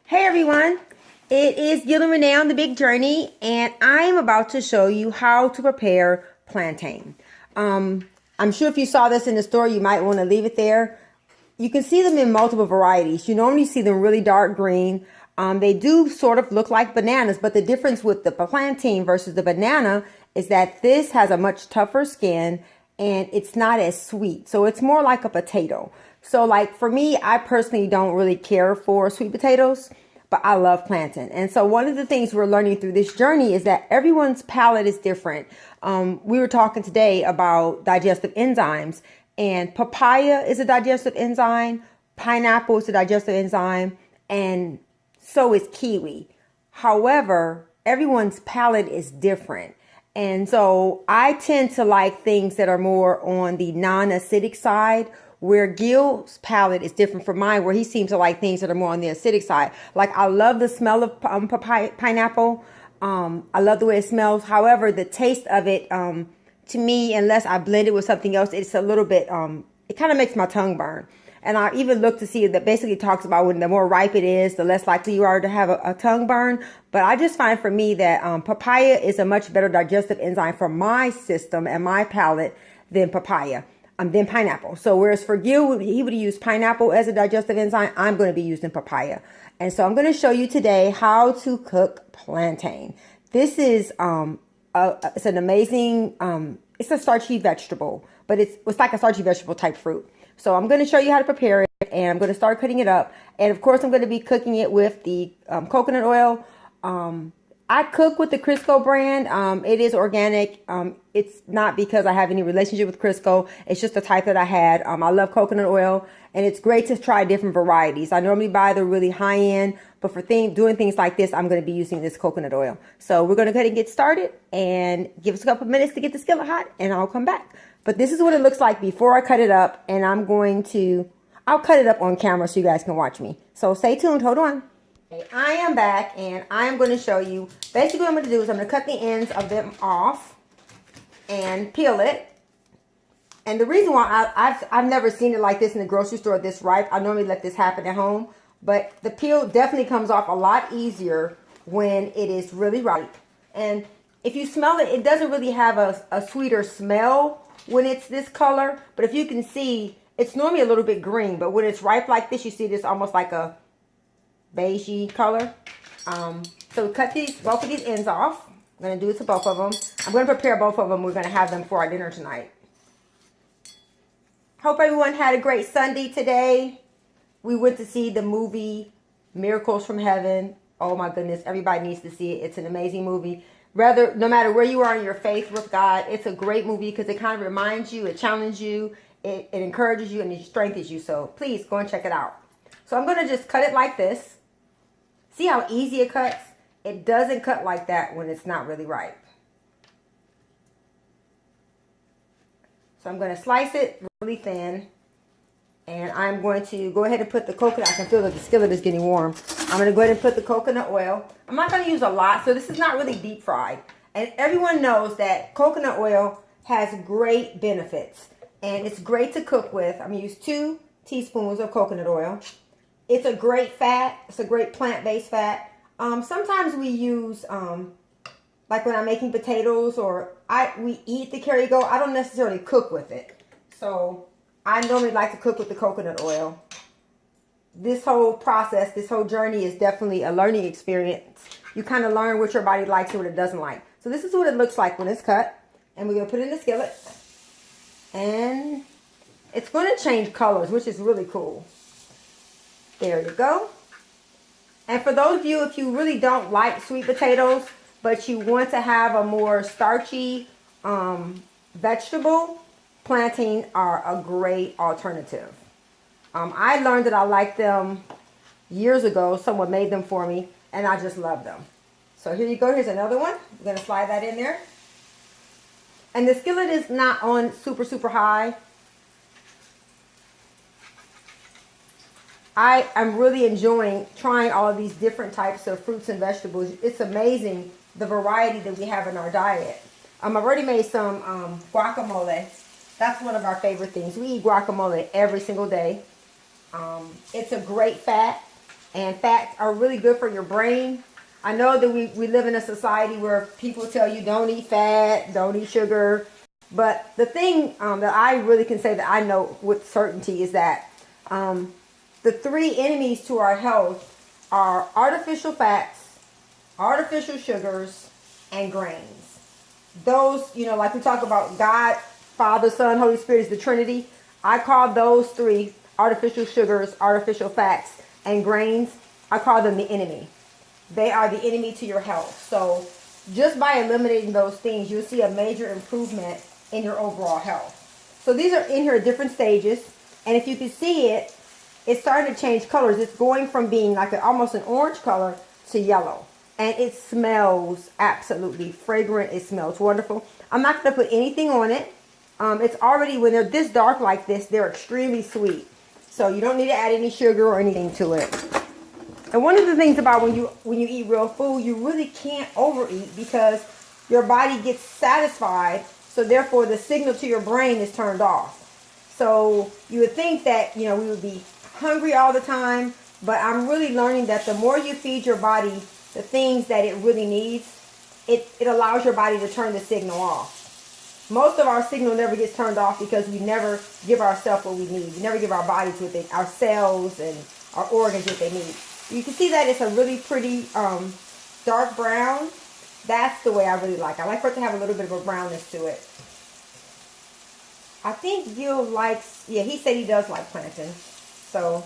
Hey everyone, it is Gil and Renee on the Big Journey, and I'm about to show you how to prepare plantain. I'm sure if you saw this in the store, you might want to leave it there. You can see them in multiple varieties. You normally see them really dark green. They do sort of look like bananas, but the difference with the plantain versus the banana is that this has a much tougher skin and it's not as sweet. So it's more like a potato. So like for me, I personally don't really care for sweet potatoes, but I love plantain. And so one of the things we're learning through this journey is that everyone's palate is different. We were talking today about digestive enzymes, and papaya is a digestive enzyme, pineapple is a digestive enzyme, and so is kiwi. However, everyone's palate is different. And so I tend to like things that are more on the non-acidic side, where Gil's palate is different from mine, where he seems to like things that are more on the acidic side. Like I love the smell of pineapple. I love the way it smells. However, the taste of it, to me, unless I blend it with something else, it's a little bit, it kind of makes my tongue burn. And I even looked to see that basically talks about when the more ripe it is, the less likely you are to have a tongue burn. But I just find for me that papaya is a much better digestive enzyme for my system and my palate than than pineapple. So whereas for Gil, he would use pineapple as a digestive enzyme, I'm going to be using papaya. And so I'm going to show you today how to cook plantain. This is it's an amazing, it's a starchy vegetable, but it's like a starchy vegetable type fruit. So I'm going to show you how to prepare it, and I'm going to start cutting it up. And of course, I'm going to be cooking it with the coconut oil. I cook with the Crisco brand. It is organic. It's not because I have any relationship with Crisco. It's just the type that I had. I love coconut oil, and it's great to try different varieties. I normally buy the really high end, but for doing things like this, I'm going to be using this coconut oil. So we're going to go ahead and get started, and give us a couple minutes to get the skillet hot, and I'll come back. But this is what it looks like before I cut it up, and I'll cut it up on camera so you guys can watch me. So stay tuned. Hold on. I am back, and I am going to show you, basically what I'm going to do is I'm going to cut the ends of them off and peel it. And the reason why I've never seen it like this in the grocery store this ripe. I normally let this happen at home, but the peel definitely comes off a lot easier when it is really ripe. And if you smell it, it doesn't really have a sweeter smell when it's this color, but if you can see, it's normally a little bit green, but when it's ripe like this, you see this almost like a beigey color. So cut both of these ends off. I'm going to do it to both of them. I'm going to prepare both of them. We're going to have them for our dinner tonight. Hope everyone had a great Sunday today. We went to see the movie Miracles from Heaven. Oh my goodness, everybody needs to see it. It's an amazing movie. No matter where you are in your faith with God, it's a great movie because it kind of reminds you, it challenges you, it encourages you, and it strengthens you. So please go and check it out. So I'm going to just cut it like this. See how easy it cuts? It doesn't cut like that when it's not really ripe. So I'm going to slice it really thin. And I'm going to go ahead and put the coconut. I can feel that the skillet is getting warm. I'm going to go ahead and put the coconut oil. I'm not going to use a lot, so this is not really deep fried. And everyone knows that coconut oil has great benefits. And it's great to cook with. I'm going to use 2 teaspoons of coconut oil. It's a great fat. It's a great plant-based fat. Sometimes we use, like when I'm making potatoes or we eat the Kerrygo, I don't necessarily cook with it. So I normally like to cook with the coconut oil. This whole process, this whole journey is definitely a learning experience. You kind of learn what your body likes and what it doesn't like. So this is what it looks like when it's cut. And we're going to put it in the skillet. And it's going to change colors, which is really cool. There you go. And for those of you, if you really don't like sweet potatoes, but you want to have a more starchy vegetable, plantain are a great alternative. I learned that I like them years ago. Someone made them for me, and I just love them. So here you go. Here's another one. I'm going to slide that in there. And the skillet is not on super, super high. I am really enjoying trying all of these different types of fruits and vegetables. It's amazing the variety that we have in our diet. I've already made some guacamole. That's one of our favorite things. We eat guacamole every single day. It's a great fat. And fats are really good for your brain. I know that we live in a society where people tell you don't eat fat, don't eat sugar. But the thing that I really can say that I know with certainty is that the three enemies to our health are artificial fats, artificial sugars, and grains. Those, like we talk about God, Father, Son, Holy Spirit is the Trinity. I call those three, artificial sugars, artificial fats, and grains, I call them the enemy. They are the enemy to your health. So just by eliminating those things, you'll see a major improvement in your overall health. So these are in here at different stages. And if you can see it, it's starting to change colors. It's going from being like almost an orange color to yellow. And it smells absolutely fragrant. It smells wonderful. I'm not going to put anything on it. It's already, when they're this dark like this, they're extremely sweet. So you don't need to add any sugar or anything to it. And one of the things about when you eat real food, you really can't overeat because your body gets satisfied. So therefore, the signal to your brain is turned off. So you would think that, we would be hungry all the time. But I'm really learning that the more you feed your body the things that it really needs, it allows your body to turn the signal off. Most of our signal never gets turned off because we never give ourselves what we need. We never give our bodies what our cells and our organs what they need. You can see that it's a really pretty dark brown. That's the way I really like it. I like for it to have a little bit of a brownness to it. I think Gil likes, yeah, he said he does like plantains. So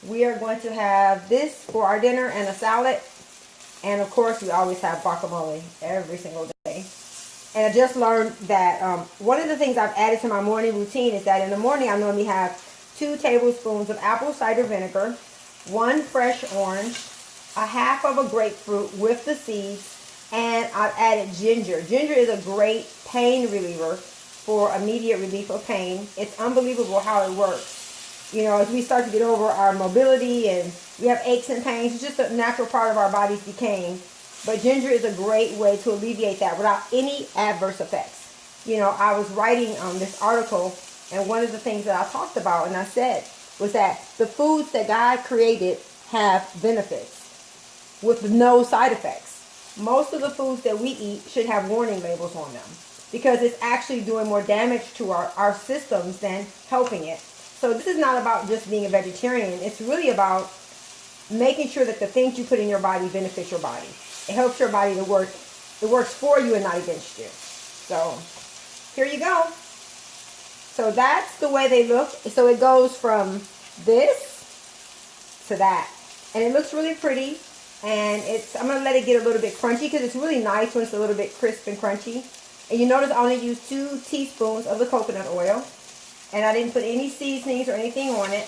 we are going to have this for our dinner and a salad. And of course, we always have guacamole every single day. And I just learned that one of the things I've added to my morning routine is that in the morning I normally have 2 tablespoons of apple cider vinegar, 1 fresh orange, a half of a grapefruit with the seeds, and I've added ginger. Ginger is a great pain reliever for immediate relief of pain. It's unbelievable how it works. As we start to get over our mobility and we have aches and pains, it's just a natural part of our body's decaying. But ginger is a great way to alleviate that without any adverse effects. I was writing this article, and one of the things that I talked about and I said was that the foods that God created have benefits with no side effects. Most of the foods that we eat should have warning labels on them because it's actually doing more damage to our systems than helping it. So this is not about just being a vegetarian. It's really about making sure that the things you put in your body benefit your body. It helps your body to work. It works for you and not against you. So here you go. So that's the way they look. So it goes from this to that. And it looks really pretty. And I'm going to let it get a little bit crunchy because it's really nice when it's a little bit crisp and crunchy. And you notice I only used 2 teaspoons of the coconut oil. And I didn't put any seasonings or anything on it.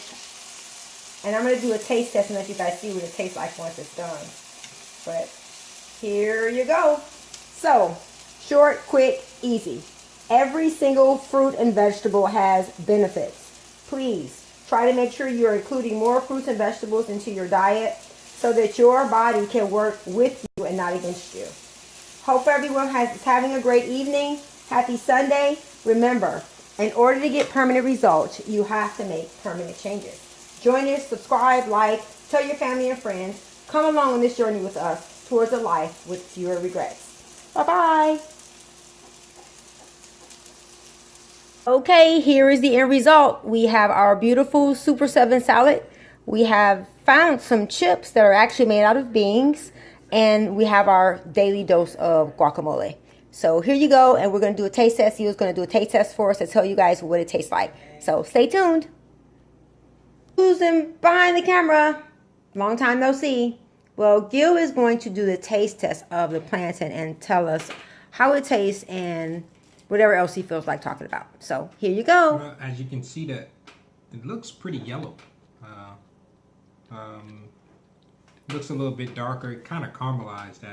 And I'm going to do a taste test and let you guys see what it tastes like once it's done. But here you go. So, short, quick, easy. Every single fruit and vegetable has benefits. Please try to make sure you're including more fruits and vegetables into your diet so that your body can work with you and not against you. Hope everyone is having a great evening. Happy Sunday. Remember, in order to get permanent results, you have to make permanent changes. Join us, subscribe, like, tell your family and friends. Come along on this journey with us towards a life with fewer regrets. Bye-bye. Okay, here is the end result. We have our beautiful Super 7 salad. We have found some chips that are actually made out of beans. And we have our daily dose of guacamole. So here you go, and we're going to do a taste test. He was going to do a taste test for us to tell you guys what it tastes like. So stay tuned. Who's behind the camera? Long time no see. Well, Gil is going to do the taste test of the plantain and tell us how it tastes and whatever else he feels like talking about. So here you go. Well, as you can see, that it looks pretty yellow. Looks a little bit darker. It kind of caramelized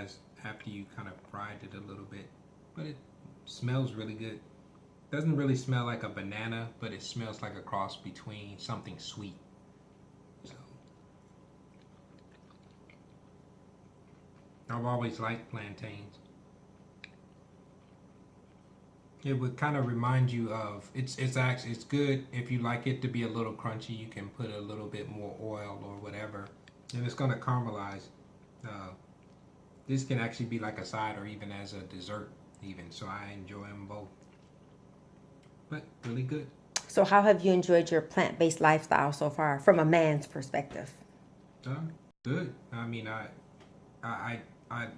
after you kind of fried it a little bit, but it smells really good. Doesn't really smell like a banana, but it smells like a cross between something sweet. So I've always liked plantains. It would kind of remind you of it's good if you like it to be a little crunchy. You can put a little bit more oil or whatever and it's gonna caramelize. This can actually be like a side or even as a dessert, even. So I enjoy them both. But really good. So how have you enjoyed your plant-based lifestyle so far from a man's perspective? Uh, Good. I mean, I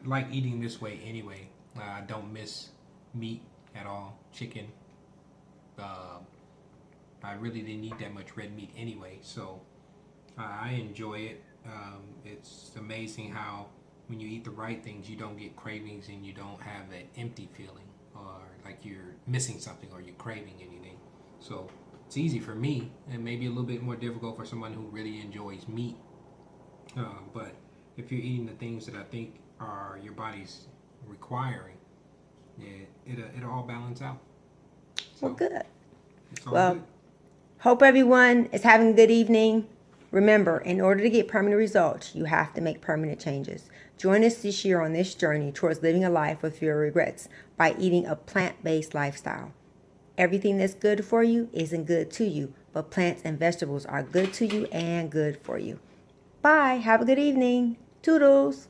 like eating this way anyway. I don't miss meat at all. Chicken. Uh, I really didn't eat that much red meat anyway, so I enjoy it. It's amazing how when you eat the right things, you don't get cravings and you don't have that empty feeling or like you're missing something or you're craving anything. So it's easy for me and maybe a little bit more difficult for someone who really enjoys meat. But if you're eating the things that I think are your body's requiring, it'll all balance out. So Well, good. it's all Well, good. hope everyone is having a good evening. Remember, in order to get permanent results, you have to make permanent changes. Join us this year on this journey towards living a life with fewer regrets by eating a plant-based lifestyle. Everything that's good for you isn't good to you, but plants and vegetables are good to you and good for you. Bye. Have a good evening. Toodles.